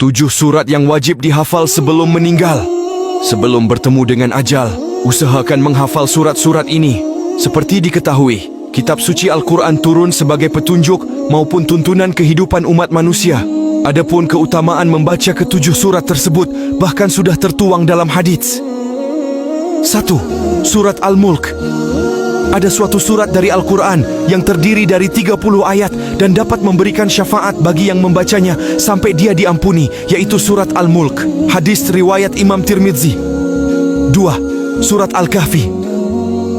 7 surat yang wajib dihafal sebelum meninggal. Sebelum bertemu dengan ajal, usahakan menghafal surat-surat ini. Seperti diketahui, kitab suci Al-Quran turun sebagai petunjuk maupun tuntunan kehidupan umat manusia. Adapun keutamaan membaca ke-7 surat tersebut bahkan sudah tertuang dalam hadits. 1. Surat Al-Mulk. Ada suatu surat dari Al-Quran yang terdiri dari 30 ayat dan dapat memberikan syafaat bagi yang membacanya sampai dia diampuni, yaitu surat Al-Mulk. Hadis riwayat Imam Tirmidzi. 2. Surat Al-Kahfi.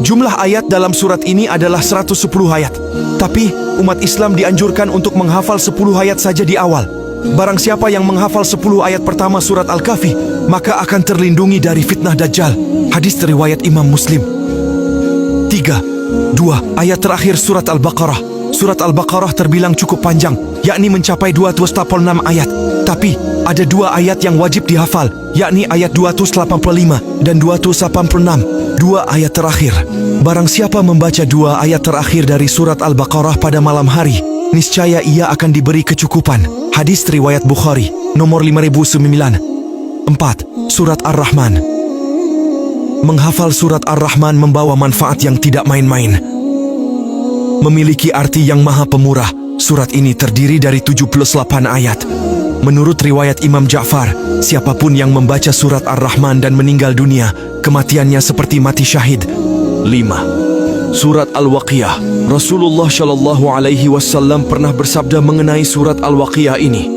Jumlah ayat dalam surat ini adalah 110 ayat. Tapi umat Islam dianjurkan untuk menghafal 10 ayat saja di awal. Barang siapa yang menghafal 10 ayat pertama surat Al-Kahfi, maka akan terlindungi dari fitnah Dajjal. Hadis riwayat Imam Muslim. 3. 2 ayat terakhir surat Al-Baqarah. Surat Al-Baqarah terbilang cukup panjang, yakni mencapai 286 ayat. Tapi ada 2 ayat yang wajib dihafal, yakni ayat 285 dan 286. 2 ayat terakhir. Barang siapa membaca 2 ayat terakhir dari surat Al-Baqarah pada malam hari, niscaya ia akan diberi kecukupan. Hadis riwayat Bukhari, nomor 5009. 4. Surat Ar-Rahman. Menghafal surat Ar-Rahman membawa manfaat yang tidak main-main. Memiliki arti yang maha pemurah. Surat ini terdiri dari 78 ayat. Menurut riwayat Imam Ja'far, siapapun yang membaca surat Ar-Rahman dan meninggal dunia, kematiannya seperti mati syahid. 5. Surat Al-Waqiah. Rasulullah Shallallahu Alaihi Wasallam pernah bersabda mengenai surat Al-Waqiah ini.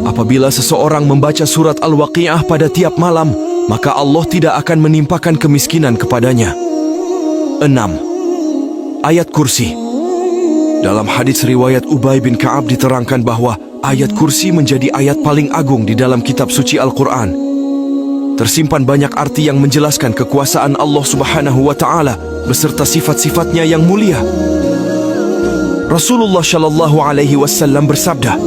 Apabila seseorang membaca surat Al-Waqiah pada tiap malam, maka Allah tidak akan menimpakan kemiskinan kepadanya. 6. Ayat kursi. Dalam hadis riwayat Ubay bin Ka'ab diterangkan bahwa ayat kursi menjadi ayat paling agung di dalam kitab suci Al-Quran. Tersimpan banyak arti yang menjelaskan kekuasaan Allah Subhanahu wa Ta'ala beserta sifat-sifatnya yang mulia. Rasulullah Shallallahu Alaihi Wasallam bersabda,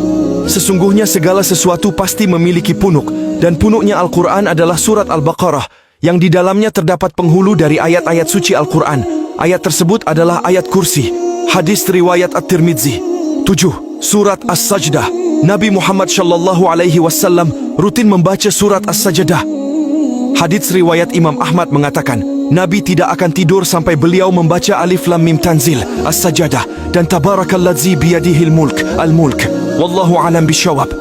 sesungguhnya segala sesuatu pasti memiliki punuk, dan punuknya Al-Quran adalah surat Al-Baqarah, yang di dalamnya terdapat penghulu dari ayat-ayat suci Al-Quran. Ayat tersebut adalah ayat kursi. Hadis riwayat At-Tirmidzi. 7. Surat As-Sajdah. Nabi Muhammad Shallallahu Alaihi Wasallam rutin membaca surat As-Sajdah. Hadits riwayat Imam Ahmad mengatakan, Nabi tidak akan tidur sampai beliau membaca Alif Lam Mim Tanzil, As-Sajdah, dan Tabarakalladzi biyadihil mulk, Al-Mulk. Wallahu alam bisyawab.